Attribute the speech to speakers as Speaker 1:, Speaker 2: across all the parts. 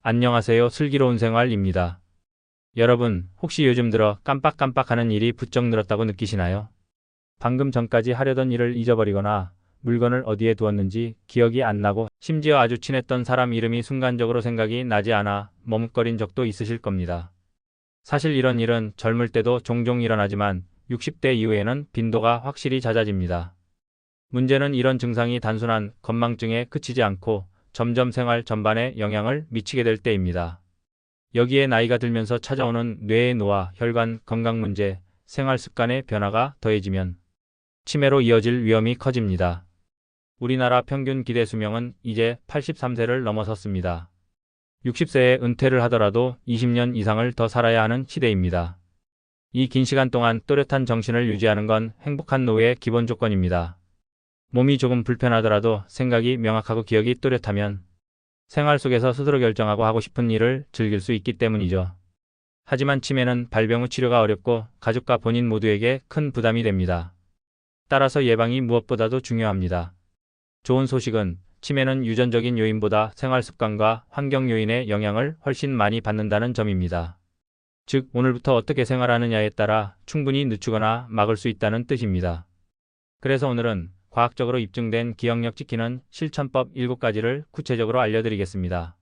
Speaker 1: 안녕하세요. 슬기로운 생활입니다. 여러분, 혹시 요즘 들어 깜빡깜빡하는 일이 부쩍 늘었다고 느끼시나요? 방금 전까지 하려던 일을 잊어버리거나 물건을 어디에 두었는지 기억이 안 나고 심지어 아주 친했던 사람 이름이 순간적으로 생각이 나지 않아 머뭇거린 적도 있으실 겁니다. 사실 이런 일은 젊을 때도 종종 일어나지만 60대 이후에는 빈도가 확실히 잦아집니다. 문제는 이런 증상이 단순한 건망증에 그치지 않고 점점 생활 전반에 영향을 미치게 될 때입니다. 여기에 나이가 들면서 찾아오는 뇌의 노화, 혈관 건강 문제, 생활 습관의 변화가 더해지면 치매로 이어질 위험이 커집니다. 우리나라 평균 기대 수명은 이제 83세를 넘어섰습니다. 60세에 은퇴를 하더라도 20년 이상을 더 살아야 하는 시대입니다. 이 긴 시간 동안 또렷한 정신을 유지하는 건 행복한 노후의 기본 조건입니다. 몸이 조금 불편하더라도 생각이 명확하고 기억이 또렷하면 생활 속에서 스스로 결정하고 하고 싶은 일을 즐길 수 있기 때문이죠. 하지만 치매는 발병 후 치료가 어렵고 가족과 본인 모두에게 큰 부담이 됩니다. 따라서 예방이 무엇보다도 중요합니다. 좋은 소식은 치매는 유전적인 요인보다 생활 습관과 환경 요인의 영향을 훨씬 많이 받는다는 점입니다. 즉, 오늘부터 어떻게 생활하느냐에 따라 충분히 늦추거나 막을 수 있다는 뜻입니다. 그래서 오늘은 과학적으로 입증된 기억력 지키는 실천법 7가지를 구체적으로 알려드리겠습니다.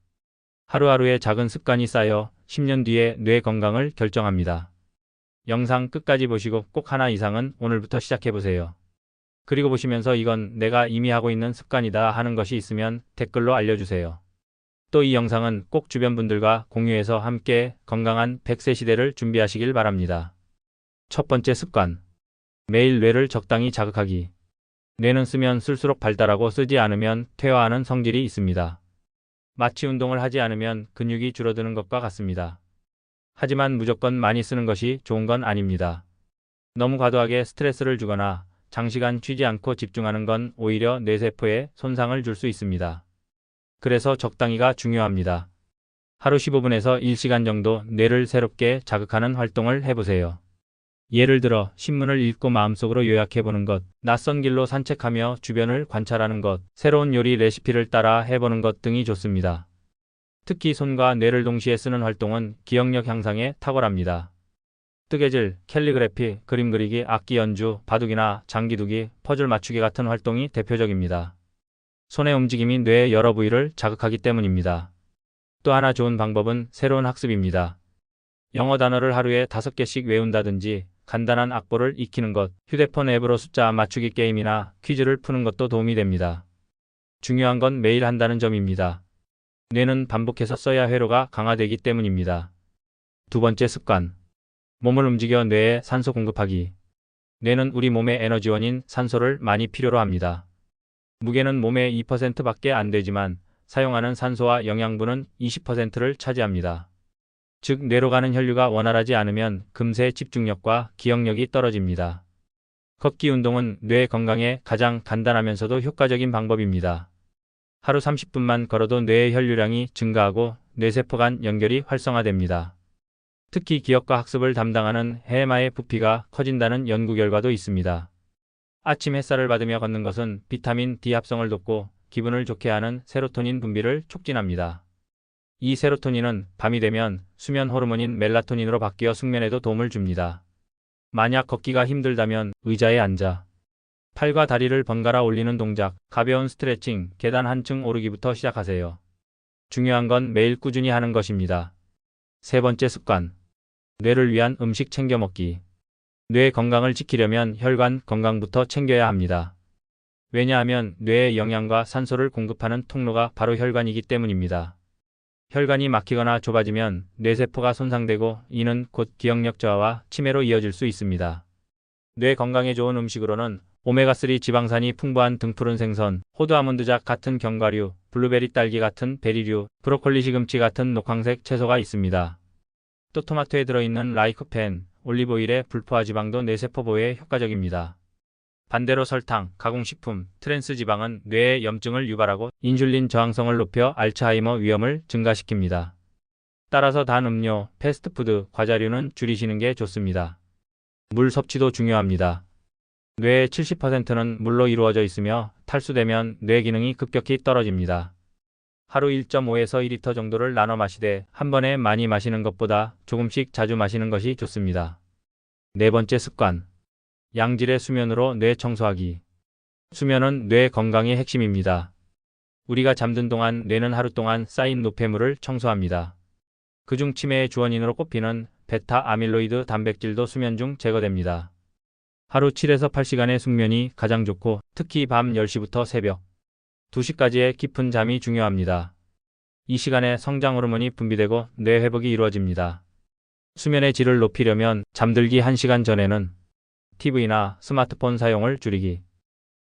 Speaker 1: 하루하루의 작은 습관이 쌓여 10년 뒤에 뇌 건강을 결정합니다. 영상 끝까지 보시고 꼭 하나 이상은 오늘부터 시작해보세요. 그리고 보시면서 이건 내가 이미 하고 있는 습관이다 하는 것이 있으면 댓글로 알려주세요. 또 이 영상은 꼭 주변 분들과 공유해서 함께 건강한 100세 시대를 준비하시길 바랍니다. 첫 번째 습관. 매일 뇌를 적당히 자극하기. 뇌는 쓰면 쓸수록 발달하고 쓰지 않으면 퇴화하는 성질이 있습니다. 마치 운동을 하지 않으면 근육이 줄어드는 것과 같습니다. 하지만 무조건 많이 쓰는 것이 좋은 건 아닙니다. 너무 과도하게 스트레스를 주거나 장시간 쉬지 않고 집중하는 건 오히려 뇌세포에 손상을 줄 수 있습니다. 그래서 적당히가 중요합니다. 하루 15분에서 1시간 정도 뇌를 새롭게 자극하는 활동을 해보세요. 예를 들어 신문을 읽고 마음속으로 요약해보는 것, 낯선 길로 산책하며 주변을 관찰하는 것, 새로운 요리 레시피를 따라 해보는 것 등이 좋습니다. 특히 손과 뇌를 동시에 쓰는 활동은 기억력 향상에 탁월합니다. 뜨개질, 캘리그래피, 그림 그리기, 악기 연주, 바둑이나 장기 두기, 퍼즐 맞추기 같은 활동이 대표적입니다. 손의 움직임이 뇌의 여러 부위를 자극하기 때문입니다. 또 하나 좋은 방법은 새로운 학습입니다. 영어 단어를 하루에 5개씩 외운다든지 간단한 악보를 익히는 것, 휴대폰 앱으로 숫자 맞추기 게임이나 퀴즈를 푸는 것도 도움이 됩니다. 중요한 건 매일 한다는 점입니다. 뇌는 반복해서 써야 회로가 강화되기 때문입니다. 두 번째 습관. 몸을 움직여 뇌에 산소 공급하기. 뇌는 우리 몸의 에너지원인 산소를 많이 필요로 합니다. 무게는 몸의 2%밖에 안 되지만 사용하는 산소와 영양분은 20%를 차지합니다. 즉, 뇌로 가는 혈류가 원활하지 않으면 금세 집중력과 기억력이 떨어집니다. 걷기 운동은 뇌 건강에 가장 간단하면서도 효과적인 방법입니다. 하루 30분만 걸어도 뇌의 혈류량이 증가하고 뇌세포 간 연결이 활성화됩니다. 특히 기억과 학습을 담당하는 해마의 부피가 커진다는 연구 결과도 있습니다. 아침 햇살을 받으며 걷는 것은 비타민 D 합성을 돕고 기분을 좋게 하는 세로토닌 분비를 촉진합니다. 이 세로토닌은 밤이 되면 수면 호르몬인 멜라토닌으로 바뀌어 숙면에도 도움을 줍니다. 만약 걷기가 힘들다면 의자에 앉아 팔과 다리를 번갈아 올리는 동작, 가벼운 스트레칭, 계단 한층 오르기부터 시작하세요. 중요한 건 매일 꾸준히 하는 것입니다. 세 번째 습관. 뇌를 위한 음식 챙겨 먹기. 뇌 건강을 지키려면 혈관 건강부터 챙겨야 합니다. 왜냐하면 뇌에 영양과 산소를 공급하는 통로가 바로 혈관이기 때문입니다. 혈관이 막히거나 좁아지면 뇌세포가 손상되고 이는 곧 기억력 저하와 치매로 이어질 수 있습니다. 뇌 건강에 좋은 음식으로는 오메가3 지방산이 풍부한 등푸른 생선, 호두 아몬드작 같은 견과류, 블루베리 딸기 같은 베리류, 브로콜리 시금치 같은 녹황색 채소가 있습니다. 또 토마토에 들어있는 라이코펜, 올리브오일의 불포화 지방도 뇌세포 보호에 효과적입니다. 반대로 설탕, 가공식품, 트랜스 지방은 뇌의 염증을 유발하고 인슐린 저항성을 높여 알츠하이머 위험을 증가시킵니다. 따라서 단 음료, 패스트푸드, 과자류는 줄이시는 게 좋습니다. 물 섭취도 중요합니다. 뇌의 70%는 물로 이루어져 있으며 탈수되면 뇌 기능이 급격히 떨어집니다. 하루 1.5에서 2리터 정도를 나눠 마시되 한 번에 많이 마시는 것보다 조금씩 자주 마시는 것이 좋습니다. 네 번째 습관. 양질의 수면으로 뇌 청소하기. 수면은 뇌 건강의 핵심입니다. 우리가 잠든 동안 뇌는 하루 동안 쌓인 노폐물을 청소합니다. 그중 치매의 주원인으로 꼽히는 베타 아밀로이드 단백질도 수면 중 제거됩니다. 하루 7에서 8시간의 숙면이 가장 좋고 특히 밤 10시부터 새벽 2시까지의 깊은 잠이 중요합니다. 이 시간에 성장 호르몬이 분비되고 뇌 회복이 이루어집니다. 수면의 질을 높이려면 잠들기 1시간 전에는 TV나 스마트폰 사용을 줄이기,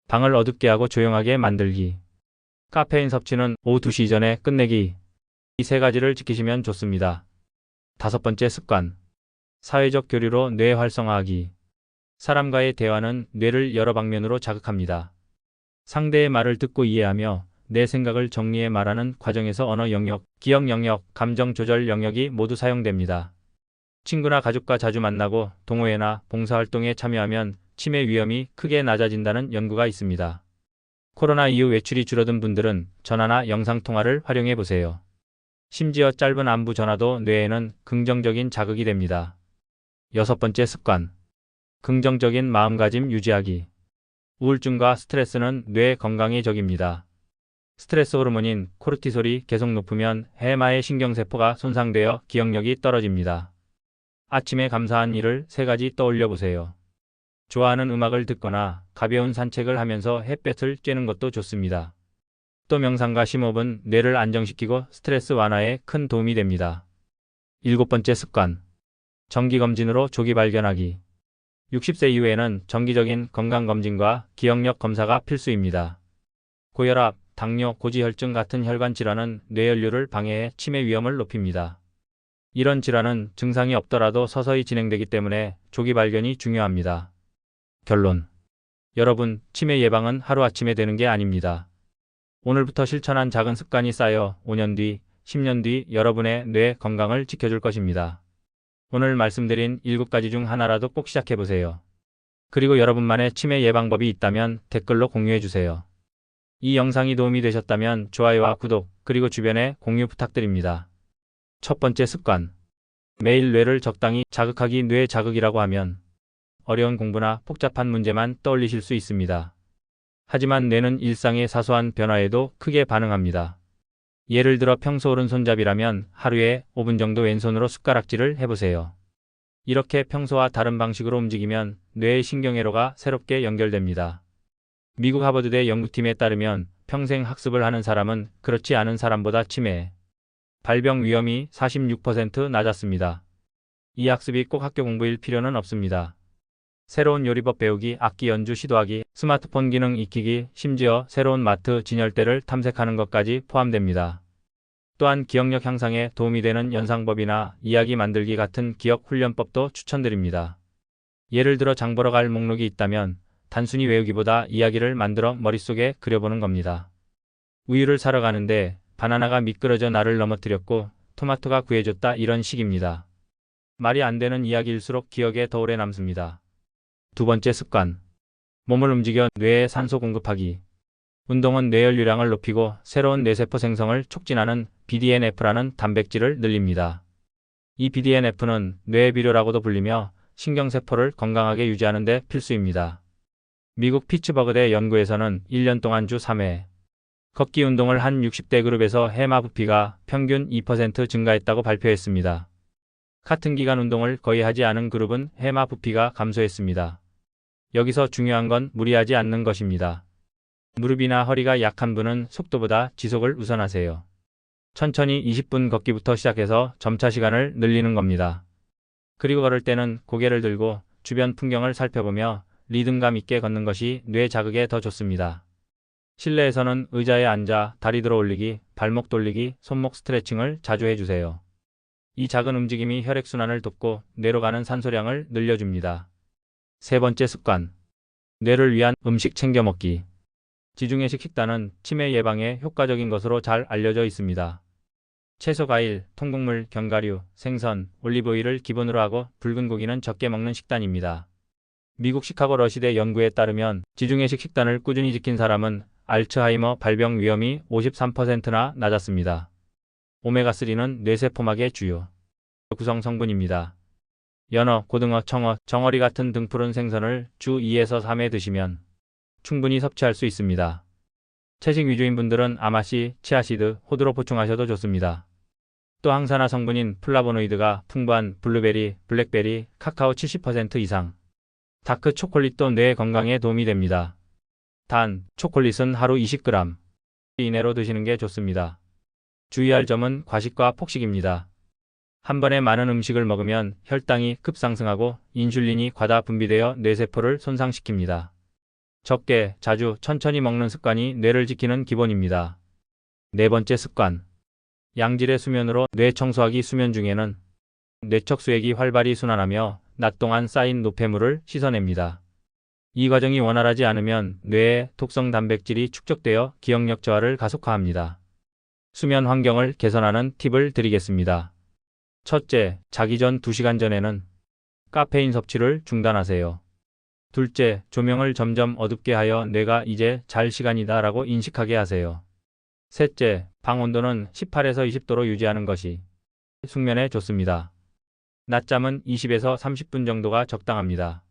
Speaker 1: 방을 어둡게 하고 조용하게 만들기, 카페인 섭취는 오후 2시 전에 끝내기, 이 세 가지를 지키시면 좋습니다. 다섯 번째 습관. 사회적 교류로 뇌 활성화하기. 사람과의 대화는 뇌를 여러 방면으로 자극합니다. 상대의 말을 듣고 이해하며 내 생각을 정리해 말하는 과정에서 언어 영역, 기억 영역, 감정 조절 영역이 모두 사용됩니다. 친구나 가족과 자주 만나고 동호회나 봉사활동에 참여하면 치매 위험이 크게 낮아진다는 연구가 있습니다. 코로나 이후 외출이 줄어든 분들은 전화나 영상통화를 활용해 보세요. 심지어 짧은 안부 전화도 뇌에는 긍정적인 자극이 됩니다. 여섯 번째 습관. 긍정적인 마음가짐 유지하기. 우울증과 스트레스는 뇌 건강의 적입니다. 스트레스 호르몬인 코르티솔이 계속 높으면 해마의 신경세포가 손상되어 기억력이 떨어집니다. 아침에 감사한 일을 세 가지 떠올려 보세요. 좋아하는 음악을 듣거나 가벼운 산책을 하면서 햇볕을 쬐는 것도 좋습니다. 또 명상과 심호흡은 뇌를 안정시키고 스트레스 완화에 큰 도움이 됩니다. 일곱 번째 습관. 정기검진으로 조기 발견하기. 60세 이후에는 정기적인 건강검진과 기억력 검사가 필수입니다. 고혈압, 당뇨, 고지혈증 같은 혈관 질환은 뇌연료를 방해해 치매 위험을 높입니다. 이런 질환은 증상이 없더라도 서서히 진행되기 때문에 조기 발견이 중요합니다. 결론. 여러분, 치매 예방은 하루아침에 되는 게 아닙니다. 오늘부터 실천한 작은 습관이 쌓여 5년 뒤, 10년 뒤 여러분의 뇌 건강을 지켜줄 것입니다. 오늘 말씀드린 7가지 중 하나라도 꼭 시작해보세요. 그리고 여러분만의 치매 예방법이 있다면 댓글로 공유해주세요. 이 영상이 도움이 되셨다면 좋아요와 구독, 그리고 주변에 공유 부탁드립니다. 첫 번째 습관. 매일 뇌를 적당히 자극하기. 뇌 자극이라고 하면 어려운 공부나 복잡한 문제만 떠올리실 수 있습니다. 하지만 뇌는 일상의 사소한 변화에도 크게 반응합니다. 예를 들어 평소 오른손잡이라면 하루에 5분 정도 왼손으로 숟가락질을 해보세요. 이렇게 평소와 다른 방식으로 움직이면 뇌의 신경회로가 새롭게 연결됩니다. 미국 하버드대 연구팀에 따르면 평생 학습을 하는 사람은 그렇지 않은 사람보다 치매, 발병 위험이 46% 낮았습니다. 이 학습이 꼭 학교 공부일 필요는 없습니다. 새로운 요리법 배우기, 악기 연주 시도하기, 스마트폰 기능 익히기, 심지어 새로운 마트 진열대를 탐색하는 것까지 포함됩니다. 또한 기억력 향상에 도움이 되는 연상법이나 이야기 만들기 같은 기억 훈련법도 추천드립니다. 예를 들어 장 보러 갈 목록이 있다면 단순히 외우기보다 이야기를 만들어 머릿속에 그려보는 겁니다. 우유를 사러 가는데 바나나가 미끄러져 나를 넘어뜨렸고 토마토가 구해줬다, 이런 식입니다. 말이 안 되는 이야기일수록 기억에 더 오래 남습니다. 두 번째 습관. 몸을 움직여 뇌에 산소 공급하기. 운동은 뇌연료량을 높이고 새로운 뇌세포 생성을 촉진하는 BDNF라는 단백질을 늘립니다. 이 BDNF는 뇌의 비료라고도 불리며 신경세포를 건강하게 유지하는 데 필수입니다. 미국 피츠버그대 연구에서는 1년 동안 주 3회 걷기 운동을 한 60대 그룹에서 해마 부피가 평균 2% 증가했다고 발표했습니다. 같은 기간 운동을 거의 하지 않은 그룹은 해마 부피가 감소했습니다. 여기서 중요한 건 무리하지 않는 것입니다. 무릎이나 허리가 약한 분은 속도보다 지속을 우선하세요. 천천히 20분 걷기부터 시작해서 점차 시간을 늘리는 겁니다. 그리고 걸을 때는 고개를 들고 주변 풍경을 살펴보며 리듬감 있게 걷는 것이 뇌 자극에 더 좋습니다. 실내에서는 의자에 앉아 다리 들어 올리기, 발목 돌리기, 손목 스트레칭을 자주 해주세요. 이 작은 움직임이 혈액순환을 돕고 뇌로 가는 산소량을 늘려줍니다. 세 번째 습관. 뇌를 위한 음식 챙겨 먹기. 지중해식 식단은 치매 예방에 효과적인 것으로 잘 알려져 있습니다. 채소, 과일, 통곡물, 견과류, 생선, 올리브오일을 기본으로 하고 붉은 고기는 적게 먹는 식단입니다. 미국 시카고 러시대 연구에 따르면 지중해식 식단을 꾸준히 지킨 사람은 알츠하이머 발병 위험이 53%나 낮았습니다. 오메가3는 뇌세포막의 주요 구성 성분입니다. 연어, 고등어, 청어, 정어리 같은 등푸른 생선을 주 2에서 3회 드시면 충분히 섭취할 수 있습니다. 채식 위주인 분들은 아마씨, 치아시드, 호두로 보충하셔도 좋습니다. 또 항산화 성분인 플라보노이드가 풍부한 블루베리, 블랙베리, 카카오 70% 이상, 다크 초콜릿도 뇌 건강에 도움이 됩니다. 단, 초콜릿은 하루 20g 이내로 드시는 게 좋습니다. 주의할 점은 과식과 폭식입니다. 한 번에 많은 음식을 먹으면 혈당이 급상승하고 인슐린이 과다 분비되어 뇌세포를 손상시킵니다. 적게, 자주, 천천히 먹는 습관이 뇌를 지키는 기본입니다. 네 번째 습관. 양질의 수면으로 뇌 청소하기. 수면 중에는 뇌척 수액이 활발히 순환하며 낮 동안 쌓인 노폐물을 씻어냅니다. 이 과정이 원활하지 않으면 뇌에 독성 단백질이 축적되어 기억력 저하를 가속화합니다. 수면 환경을 개선하는 팁을 드리겠습니다. 첫째, 자기 전 2시간 전에는 카페인 섭취를 중단하세요. 둘째, 조명을 점점 어둡게 하여 뇌가 이제 잘 시간이다 라고 인식하게 하세요. 셋째, 방 온도는 18에서 20도로 유지하는 것이 숙면에 좋습니다. 낮잠은 20에서 30분 정도가 적당합니다.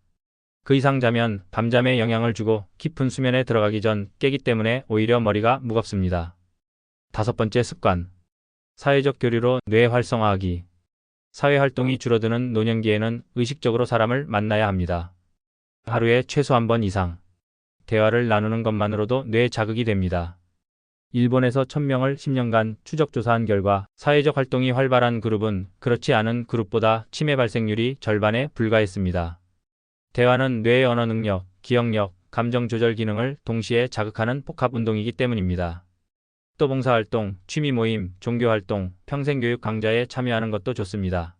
Speaker 1: 그 이상 자면 밤잠에 영향을 주고 깊은 수면에 들어가기 전 깨기 때문에 오히려 머리가 무겁습니다. 다섯 번째 습관. 사회적 교류로 뇌 활성화하기. 사회활동이 줄어드는 노년기에는 의식적으로 사람을 만나야 합니다. 하루에 최소 한 번 이상 대화를 나누는 것만으로도 뇌 자극이 됩니다. 일본에서 1000명을 10년간 추적조사한 결과 사회적 활동이 활발한 그룹은 그렇지 않은 그룹보다 치매 발생률이 절반에 불과했습니다. 대화는 뇌의 언어 능력, 기억력, 감정 조절 기능을 동시에 자극하는 복합 운동이기 때문입니다. 또 봉사활동, 취미 모임, 종교활동, 평생교육 강좌에 참여하는 것도 좋습니다.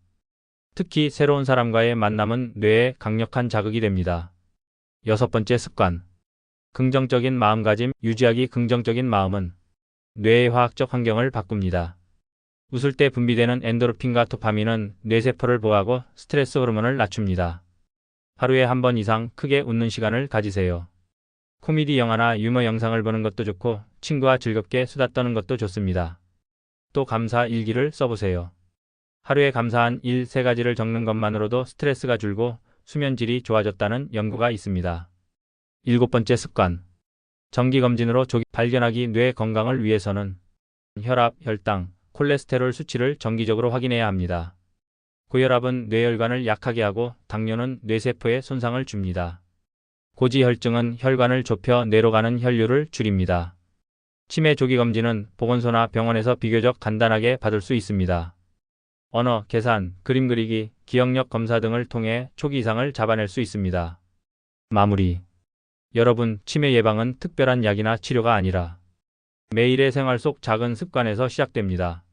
Speaker 1: 특히 새로운 사람과의 만남은 뇌에 강력한 자극이 됩니다. 여섯 번째 습관. 긍정적인 마음가짐 유지하기. 긍정적인 마음은 뇌의 화학적 환경을 바꿉니다. 웃을 때 분비되는 엔도르핀과 도파민은 뇌세포를 보호하고 스트레스 호르몬을 낮춥니다. 하루에 한 번 이상 크게 웃는 시간을 가지세요. 코미디 영화나 유머 영상을 보는 것도 좋고 친구와 즐겁게 수다 떠는 것도 좋습니다. 또 감사 일기를 써보세요. 하루에 감사한 일 3가지를 적는 것만으로도 스트레스가 줄고 수면질이 좋아졌다는 연구가 있습니다. 일곱 번째 습관. 정기검진으로 조기 발견하기. 뇌 건강을 위해서는 혈압, 혈당, 콜레스테롤 수치를 정기적으로 확인해야 합니다. 고혈압은 뇌혈관을 약하게 하고 당뇨는 뇌세포에 손상을 줍니다. 고지혈증은 혈관을 좁혀 뇌로 가는 혈류를 줄입니다. 치매 조기검진은 보건소나 병원에서 비교적 간단하게 받을 수 있습니다. 언어, 계산, 그림 그리기, 기억력 검사 등을 통해 초기 이상을 잡아낼 수 있습니다. 마무리. 여러분, 치매 예방은 특별한 약이나 치료가 아니라 매일의 생활 속 작은 습관에서 시작됩니다.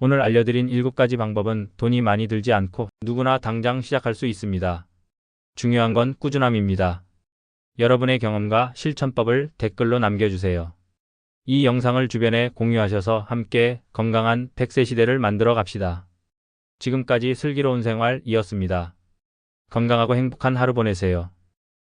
Speaker 1: 오늘 알려드린 7가지 방법은 돈이 많이 들지 않고 누구나 당장 시작할 수 있습니다. 중요한 건 꾸준함입니다. 여러분의 경험과 실천법을 댓글로 남겨주세요. 이 영상을 주변에 공유하셔서 함께 건강한 100세 시대를 만들어 갑시다. 지금까지 슬기로운 생활이었습니다. 건강하고 행복한 하루 보내세요.